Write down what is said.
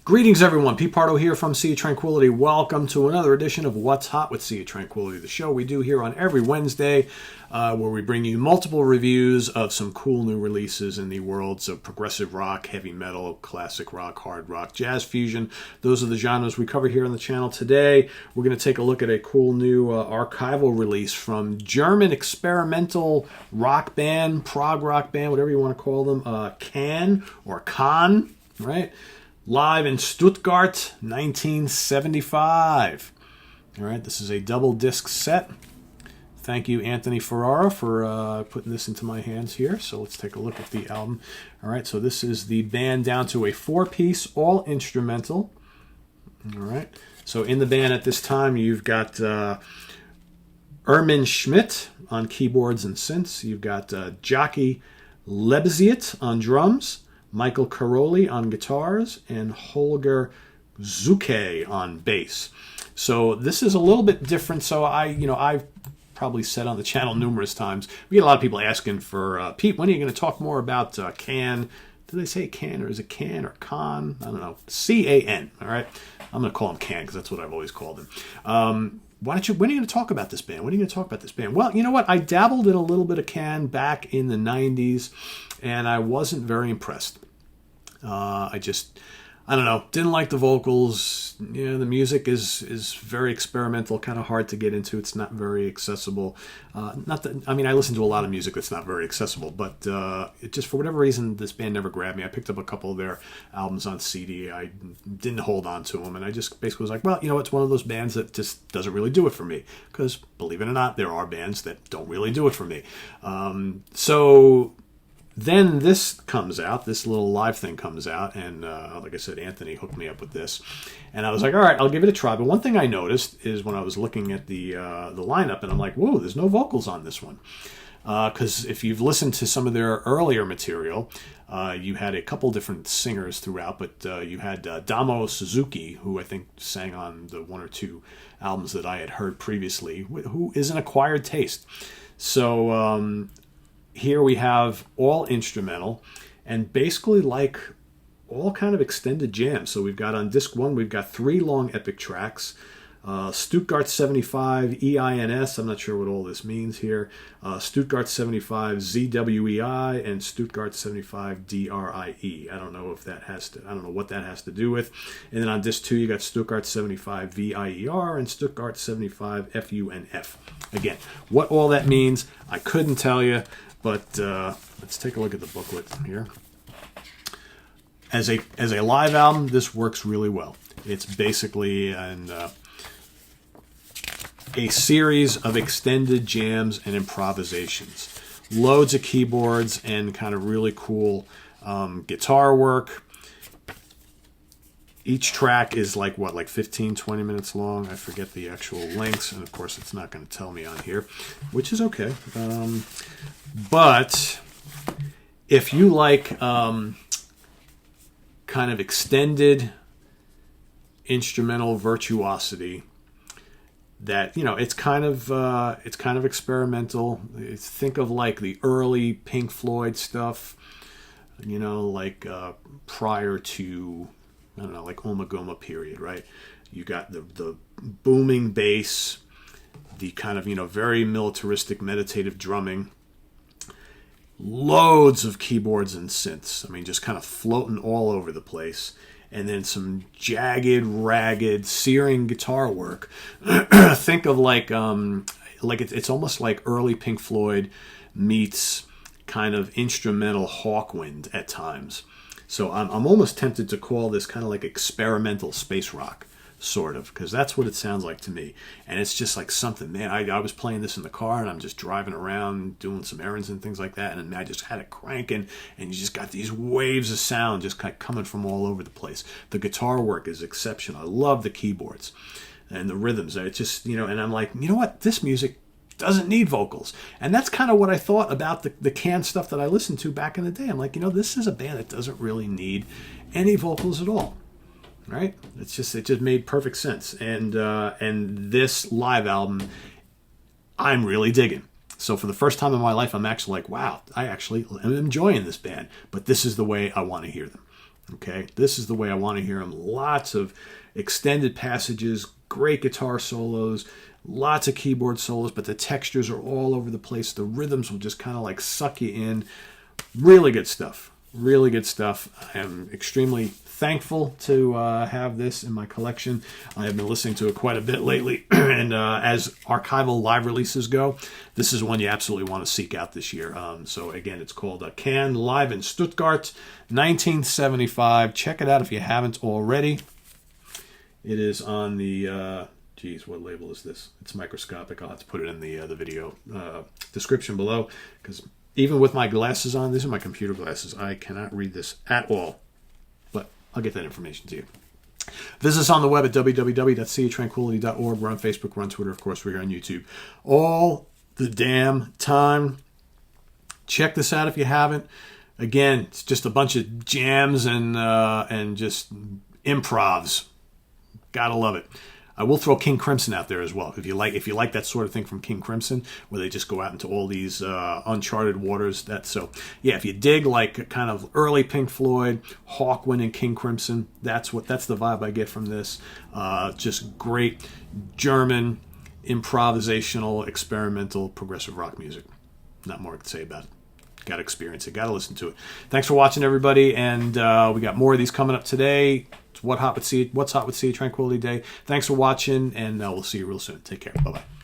Greetings, everyone. Pete Pardo here from Sea of Tranquility. Welcome to another edition of What's Hot with Sea of Tranquility, the show we do here on every Wednesday, where we bring you multiple reviews of some cool new releases in the worlds of progressive rock, heavy metal, classic rock, hard rock, jazz fusion. Those are the genres we cover here on the channel today. We're going to take a look at a cool new archival release from German experimental rock band, prog rock band, whatever you want to call them, Can or Kahn, right? Live in Stuttgart, 1975. All right, this is a double disc set. Thank you, Anthony Ferrara, for putting this into my hands here. So let's take a look at the album. All right, so this is the band down to a 4-piece, all instrumental. All right, so in the band at this time, you've got Ermin Schmidt on keyboards and synths. You've got Jockey Lebziet on drums. Michael Caroli on guitars, and Holger Zuke on bass. So this is a little bit different. So I've probably said on the channel numerous times, we get a lot of people asking for, Pete, when are you going to talk more about Can? Do they say Can, or is it Can or Con? I don't know. C-A-N, all right? I'm going to call him Can because that's what I've always called him. When are you going to talk about this band? When are you going to talk about this band? Well, you know what? I dabbled in a little bit of Can back in the 90s, and I wasn't very impressed. I don't know, didn't like the vocals. You know, the music is very experimental, kind of hard to get into. It's not very accessible. I listen to a lot of music that's not very accessible, but it just, for whatever reason, this band never grabbed me. I picked up a couple of their albums on CD. I didn't hold on to them, and I just basically was like, well, you know, it's one of those bands that just doesn't really do it for me. Because, believe it or not, there are bands that don't really do it for me. So then this comes out, this little live thing comes out, and like I said, Anthony hooked me up with this. And I was like, all right, I'll give it a try. But one thing I noticed is when I was looking at the lineup, and I'm like, whoa, there's no vocals on this one. Because if you've listened to some of their earlier material, you had a couple different singers throughout, but you had Damo Suzuki, who I think sang on the one or two albums that I had heard previously, who is an acquired taste. So here we have all instrumental and basically like all kind of extended jams. So we've got on disc 1, we've got 3 long epic tracks. Stuttgart 75 EINS, I'm not sure what all this means here. Stuttgart 75 ZWEI and Stuttgart 75 DRIE. I don't know what that has to do with. And then on disc 2 you got Stuttgart 75 VIER and Stuttgart 75 FUNF. Again, what all that means, I couldn't tell you. But let's take a look at the booklet here. As a live album, this works really well. It's basically a series of extended jams and improvisations. Loads of keyboards and kind of really cool guitar work. Each track is like 15, 20 minutes long. I forget the actual lengths, and of course it's not going to tell me on here, which is okay. But if you like kind of extended instrumental virtuosity, that, you know, it's kind of experimental. Think of like the early Pink Floyd stuff, you know, like prior to, I don't know, like Omagoma period, right? You got the booming bass, the kind of, you know, very militaristic meditative drumming, loads of keyboards and synths. I mean, just kind of floating all over the place. And then some jagged, ragged, searing guitar work. Think of like it's almost like early Pink Floyd meets kind of instrumental Hawkwind at times. So I'm almost tempted to call this kind of like experimental space rock, sort of, because that's what it sounds like to me. And it's just like something, man, I was playing this in the car, and I'm just driving around doing some errands and things like that, and I just had it cranking, and you just got these waves of sound just kind of coming from all over the place. The guitar work is exceptional. I love the keyboards and the rhythms. It's just, you know, and I'm like, you know what, this music doesn't need vocals. And that's kind of what I thought about the Can stuff that I listened to back in the day. I'm like, you know, this is a band that doesn't really need any vocals at all. Right? It just made perfect sense. And this live album, I'm really digging. So for the first time in my life, I'm actually like, wow, I actually am enjoying this band. But this is the way I want to hear them. Okay, this is the way I want to hear them. Lots of extended passages, great guitar solos, lots of keyboard solos, but the textures are all over the place. The rhythms will just kind of like suck you in. Really good stuff. Really good stuff. I am extremely thankful to have this in my collection. I have been listening to it quite a bit lately, and as archival live releases go, this is one you absolutely want to seek out this year. So again, it's called Can Live in Stuttgart, 1975. Check it out if you haven't already. It is on the, geez, what label is this? It's microscopic. I'll have to put it in the video description below, because even with my glasses on, these are my computer glasses, I cannot read this at all. But I'll get that information to you. Visit us on the web at www.seaoftranquility.org. We're on Facebook, we're on Twitter, of course, we're here on YouTube. All the damn time. Check this out if you haven't. Again, it's just a bunch of jams and just improvs. Gotta love it. I will throw King Crimson out there as well. If you like that sort of thing from King Crimson, where they just go out into all these uncharted waters. Yeah. If you dig like kind of early Pink Floyd, Hawkwind, and King Crimson, that's the vibe I get from this. Just great German improvisational, experimental, progressive rock music. Not more to say about it. Got to experience it. Got to listen to it. Thanks for watching, everybody, and we got more of these coming up today. What's hot with Sea of Tranquility Day. Thanks for watching, and we'll see you real soon. Take care. Bye-bye.